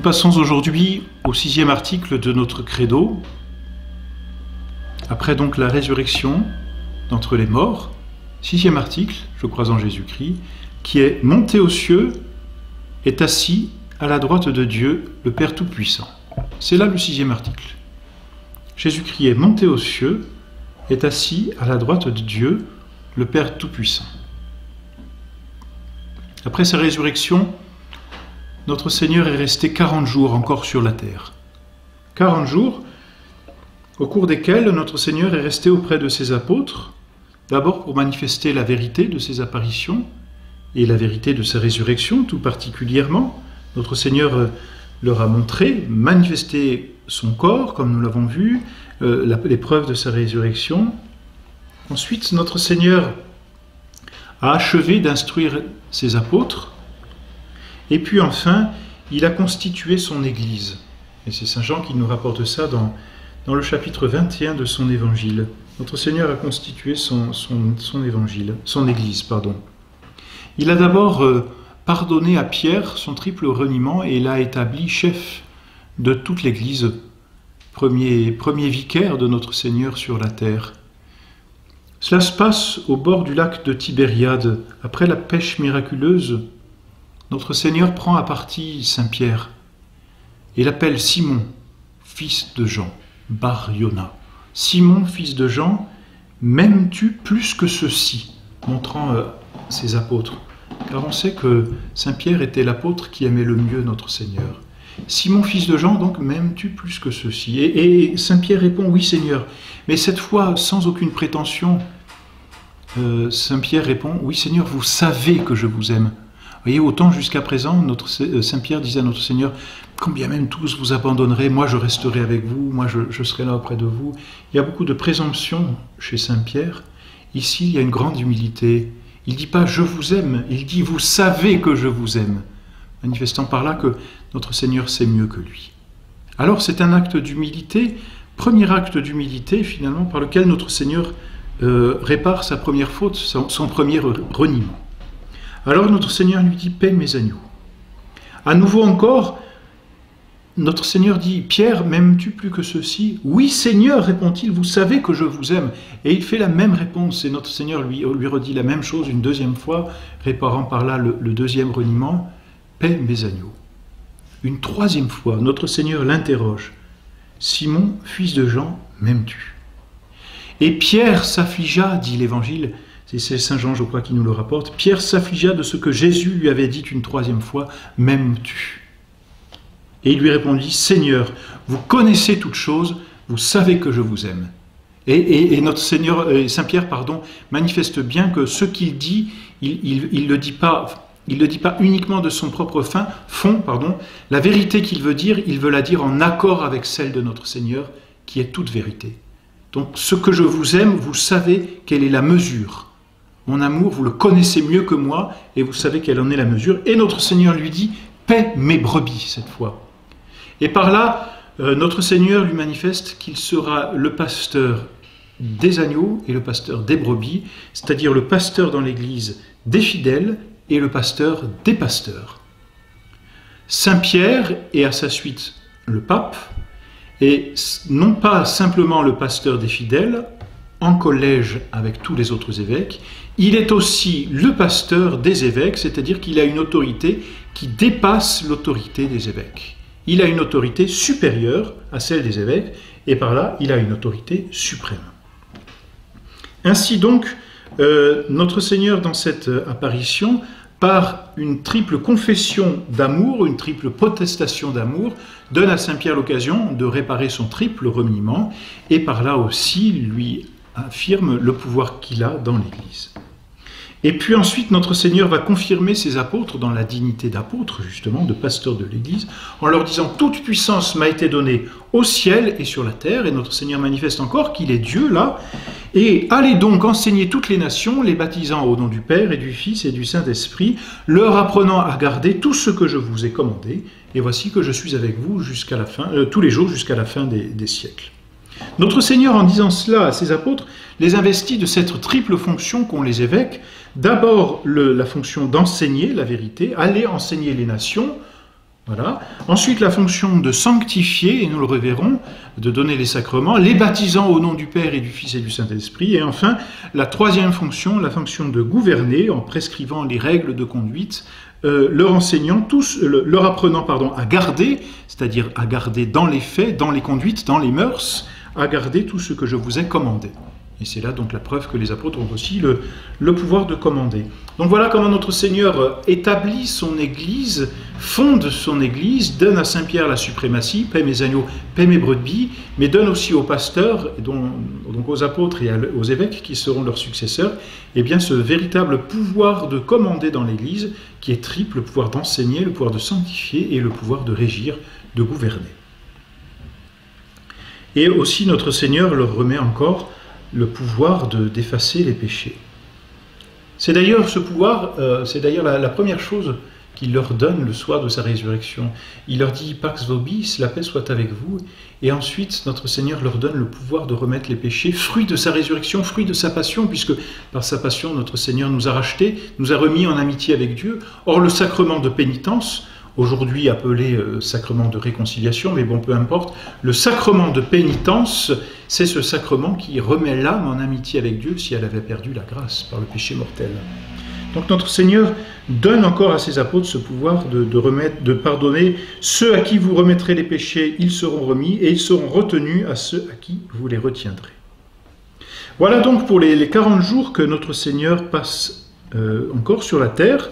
passons aujourd'hui au 6e article de notre credo. Après donc la résurrection d'entre les morts, 6e article, je crois en Jésus-Christ, qui est monté aux cieux, est assis à la droite de Dieu, le Père Tout-Puissant. C'est là le 6e article. Jésus-Christ est monté aux cieux, est assis à la droite de Dieu, le Père Tout-Puissant. Après sa résurrection, notre Seigneur est resté 40 jours encore sur la terre. 40 jours au cours desquels notre Seigneur est resté auprès de ses apôtres, d'abord pour manifester la vérité de ses apparitions et la vérité de sa résurrection tout particulièrement. Notre Seigneur leur a montré, manifesté son corps, comme nous l'avons vu, les preuves de sa résurrection. Ensuite, notre Seigneur a achevé d'instruire ses apôtres, et puis enfin, il a constitué son Église. Et c'est Saint Jean qui nous rapporte ça dans le chapitre 21 de son évangile. Notre Seigneur a constitué son évangile, son Église, pardon. Il a d'abord pardonné à Pierre son triple reniement et l'a établi chef de toute l'Église, premier vicaire de notre Seigneur sur la terre. Cela se passe au bord du lac de Tibériade. Après la pêche miraculeuse, notre Seigneur prend à partie Saint-Pierre et l'appelle Simon, fils de Jean, Bar Yona. Simon, fils de Jean, m'aimes-tu plus que ceux-ci, montrant ses apôtres. Car on sait que Saint-Pierre était l'apôtre qui aimait le mieux notre Seigneur. Simon, fils de Jean, donc, m'aimes-tu plus que ceux-ci? Et Saint-Pierre répond, oui Seigneur. Mais cette fois, sans aucune prétention, Saint-Pierre répond, oui Seigneur, vous savez que je vous aime. Vous voyez, autant jusqu'à présent, Saint-Pierre disait à notre Seigneur, combien même tous vous abandonnerez, moi je resterai avec vous, moi je serai là auprès de vous. Il y a beaucoup de présomption chez Saint-Pierre. Ici, il y a une grande humilité. Il ne dit pas « je vous aime », il dit « vous savez que je vous aime », manifestant par là que notre Seigneur sait mieux que lui. Alors c'est un acte d'humilité, premier acte d'humilité finalement, par lequel notre Seigneur répare sa première faute, son premier reniement. Alors notre Seigneur lui dit « paie mes agneaux ». À nouveau encore, notre Seigneur dit « Pierre, m'aimes-tu plus que ceci ?» « Oui, Seigneur, répond-il, vous savez que je vous aime. » Et il fait la même réponse, et notre Seigneur lui redit la même chose une deuxième fois, réparant par là le deuxième reniement, « Paie mes agneaux. » Une troisième fois, notre Seigneur l'interroge, « Simon, fils de Jean, m'aimes-tu » Et Pierre s'affligea, dit l'Évangile, c'est Saint Jean, je crois, qui nous le rapporte, Pierre s'affligea de ce que Jésus lui avait dit une troisième fois, « M'aimes-tu » Et il lui répondit, « Seigneur, vous connaissez toutes choses, vous savez que je vous aime. » Et notre Seigneur, Saint-Pierre, manifeste bien que ce qu'il dit, il le dit pas uniquement de son propre fond. La vérité qu'il veut dire, il veut la dire en accord avec celle de notre Seigneur, qui est toute vérité. Donc, ce que je vous aime, vous savez quelle est la mesure. Mon amour, vous le connaissez mieux que moi, et vous savez quelle en est la mesure. Et notre Seigneur lui dit, paie mes brebis, cette fois. Et par là, notre Seigneur lui manifeste qu'il sera le pasteur des agneaux et le pasteur des brebis, c'est-à-dire le pasteur dans l'Église des fidèles et le pasteur des pasteurs. Saint-Pierre et à sa suite le pape, et non pas simplement le pasteur des fidèles, en collège avec tous les autres évêques, il est aussi le pasteur des évêques, c'est-à-dire qu'il a une autorité qui dépasse l'autorité des évêques. Il a une autorité supérieure à celle des évêques, et par là, il a une autorité suprême. Ainsi donc, notre Seigneur, dans cette apparition, par une triple confession d'amour, une triple protestation d'amour, donne à Saint-Pierre l'occasion de réparer son triple reniement, et par là aussi lui affirme le pouvoir qu'il a dans l'Église. Et puis ensuite, notre Seigneur va confirmer ses apôtres dans la dignité d'apôtres, justement, de pasteurs de l'Église, en leur disant « Toute puissance m'a été donnée au ciel et sur la terre », et notre Seigneur manifeste encore qu'il est Dieu, là, « Et allez donc enseigner toutes les nations, les baptisant au nom du Père et du Fils et du Saint-Esprit, leur apprenant à garder tout ce que je vous ai commandé, et voici que je suis avec vous jusqu'à la fin, tous les jours jusqu'à la fin des siècles. » Notre Seigneur, en disant cela à ses apôtres, les investit de cette triple fonction qu'ont les évêques. D'abord, la fonction d'enseigner la vérité, aller enseigner les nations, Voilà. Ensuite, la fonction de sanctifier, et nous le reverrons, de donner les sacrements, les baptisant au nom du Père et du Fils et du Saint-Esprit. Et enfin, la troisième fonction, la fonction de gouverner, en prescrivant les règles de conduite, leur enseignant, leur apprenant à garder, c'est-à-dire à garder dans les faits, dans les conduites, dans les mœurs, à garder tout ce que je vous ai commandé. Et c'est là donc la preuve que les apôtres ont aussi le pouvoir de commander. Donc voilà comment notre Seigneur établit son Église, fonde son Église, donne à Saint-Pierre la suprématie, paie mes agneaux, paie mes brebis, mais donne aussi aux pasteurs, et donc aux apôtres et aux évêques qui seront leurs successeurs, eh bien ce véritable pouvoir de commander dans l'Église, qui est triple, le pouvoir d'enseigner, le pouvoir de sanctifier et le pouvoir de régir, de gouverner. Et aussi notre Seigneur leur remet encore le pouvoir d'effacer les péchés. C'est d'ailleurs ce pouvoir, c'est d'ailleurs la première chose qu'il leur donne le soir de sa résurrection. Il leur dit « Pax vobis, la paix soit avec vous ». Et ensuite, notre Seigneur leur donne le pouvoir de remettre les péchés, fruit de sa résurrection, fruit de sa passion, puisque par sa passion, notre Seigneur nous a rachetés, nous a remis en amitié avec Dieu. Or, le sacrement de pénitence, aujourd'hui appelé sacrement de réconciliation, mais bon, peu importe, le sacrement de pénitence, c'est ce sacrement qui remet l'âme en amitié avec Dieu si elle avait perdu la grâce par le péché mortel. Donc notre Seigneur donne encore à ses apôtres ce pouvoir de pardonner ceux à qui vous remettrez les péchés, ils seront remis, et ils seront retenus à ceux à qui vous les retiendrez. Voilà donc pour les 40 jours que notre Seigneur passe encore sur la terre.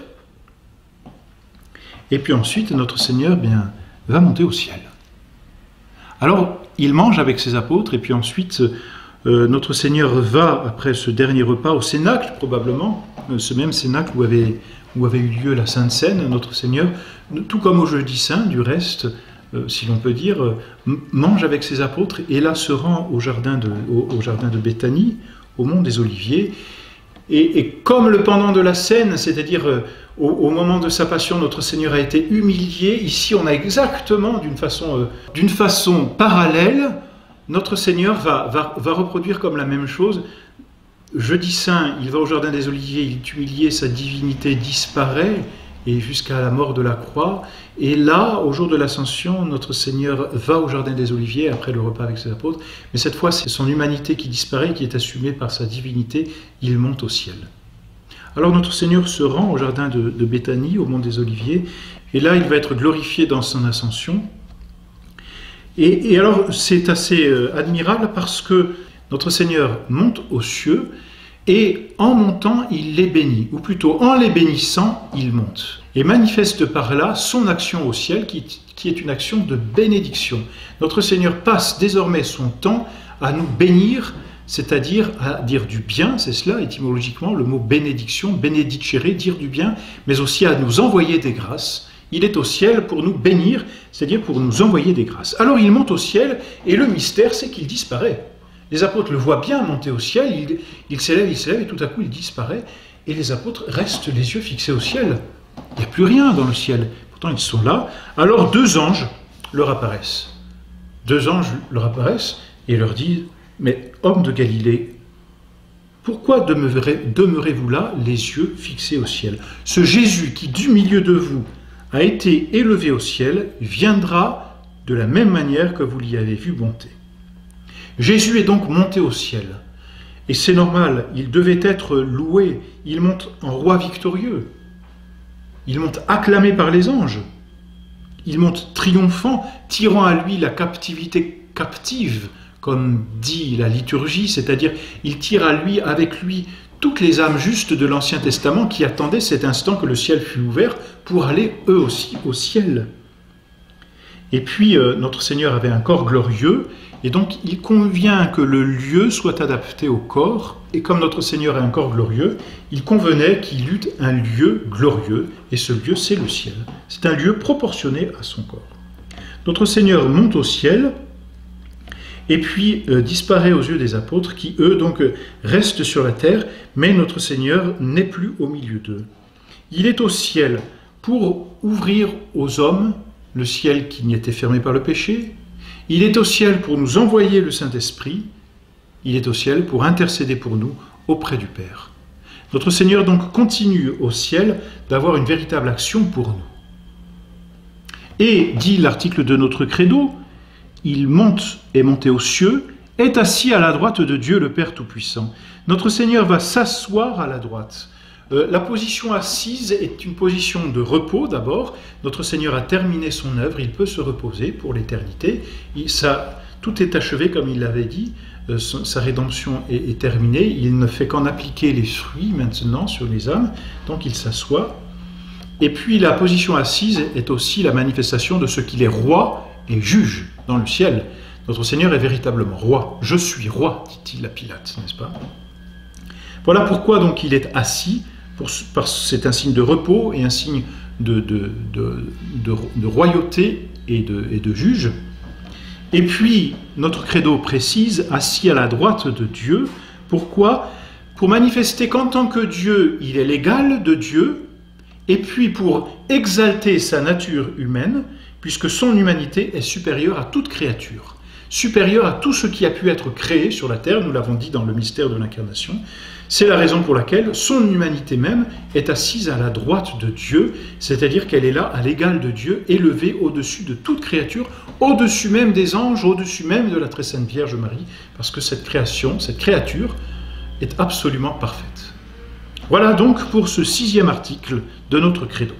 Et puis ensuite, notre Seigneur va monter au ciel. Alors, il mange avec ses apôtres, et puis ensuite, notre Seigneur va, après ce dernier repas, au Cénacle, probablement, ce même Cénacle où avait eu lieu la Sainte Seine, notre Seigneur, tout comme au Jeudi Saint, du reste, si l'on peut dire, mange avec ses apôtres, et là se rend au jardin de Béthanie, au mont des Oliviers, et comme le pendant de la Seine, c'est-à-dire au moment de sa passion, notre Seigneur a été humilié, ici on a exactement d'une façon parallèle, notre Seigneur va reproduire comme la même chose. Jeudi Saint, il va au jardin des Oliviers, il est humilié, sa divinité disparaît, et jusqu'à la mort de la croix. Et là, au jour de l'Ascension, notre Seigneur va au jardin des Oliviers, après le repas avec ses apôtres, mais cette fois, c'est son humanité qui disparaît, qui est assumée par sa divinité, il monte au ciel. Alors notre Seigneur se rend au jardin de Béthanie, au mont des Oliviers, et là, il va être glorifié dans son Ascension. Et alors, c'est assez admirable parce que notre Seigneur monte aux cieux, et en montant, il les bénit, ou plutôt en les bénissant, il monte. Et manifeste par là son action au ciel, qui est une action de bénédiction. Notre Seigneur passe désormais son temps à nous bénir, c'est-à-dire à dire du bien, c'est cela étymologiquement, le mot bénédiction, benedicere, dire du bien, mais aussi à nous envoyer des grâces. Il est au ciel pour nous bénir, c'est-à-dire pour nous envoyer des grâces. Alors il monte au ciel, et le mystère, c'est qu'il disparaît. Les apôtres le voient bien monter au ciel, il s'élève, et tout à coup il disparaît, et les apôtres restent les yeux fixés au ciel. Il n'y a plus rien dans le ciel, pourtant ils sont là. Alors deux anges leur apparaissent. Deux anges leur apparaissent et leur disent « Mais hommes de Galilée, pourquoi demeurez-vous là, les yeux fixés au ciel? Ce Jésus qui, du milieu de vous, a été élevé au ciel, viendra de la même manière que vous l'y avez vu monter. » Jésus est donc monté au ciel. Et c'est normal, il devait être loué. Il monte en roi victorieux. Il monte acclamé par les anges. Il monte triomphant, tirant à lui la captivité captive, comme dit la liturgie, c'est-à-dire il tire à lui, avec lui, toutes les âmes justes de l'Ancien Testament qui attendaient cet instant que le ciel fût ouvert pour aller eux aussi au ciel. Et puis notre Seigneur avait un corps glorieux, et donc il convient que le lieu soit adapté au corps, et comme notre Seigneur a un corps glorieux, il convenait qu'il eût un lieu glorieux, et ce lieu c'est le ciel. C'est un lieu proportionné à son corps. Notre Seigneur monte au ciel, et puis disparaît aux yeux des apôtres, qui eux donc restent sur la terre, mais notre Seigneur n'est plus au milieu d'eux. Il est au ciel pour ouvrir aux hommes le ciel qui n'y était fermé par le péché. Il est au ciel pour nous envoyer le Saint-Esprit. Il est au ciel pour intercéder pour nous auprès du Père. Notre Seigneur donc continue au ciel d'avoir une véritable action pour nous. Et, dit l'article de notre credo, il monte, est monté aux cieux, est assis à la droite de Dieu le Père Tout-Puissant. Notre Seigneur va s'asseoir à la droite. La position assise est une position de repos d'abord. Notre Seigneur a terminé son œuvre, il peut se reposer pour l'éternité. Tout est achevé comme il l'avait dit, sa rédemption est terminée. Il ne fait qu'en appliquer les fruits maintenant sur les âmes, donc il s'assoit. Et puis la position assise est aussi la manifestation de ce qu'il est roi et juge dans le ciel. Notre Seigneur est véritablement roi. Je suis roi, dit-il à Pilate, n'est-ce pas? Voilà pourquoi donc il est assis. C'est un signe de repos et un signe de royauté et de juge. Et puis, notre credo précise, assis à la droite de Dieu. Pourquoi? Pour manifester qu'en tant que Dieu, il est l'égal de Dieu, et puis pour exalter sa nature humaine, puisque son humanité est supérieure à toute créature, supérieure à tout ce qui a pu être créé sur la terre, nous l'avons dit dans le mystère de l'incarnation. C'est la raison pour laquelle son humanité même est assise à la droite de Dieu, c'est-à-dire qu'elle est là à l'égal de Dieu, élevée au-dessus de toute créature, au-dessus même des anges, au-dessus même de la très sainte Vierge Marie, parce que cette créature est absolument parfaite. Voilà donc pour ce 6e article de notre credo.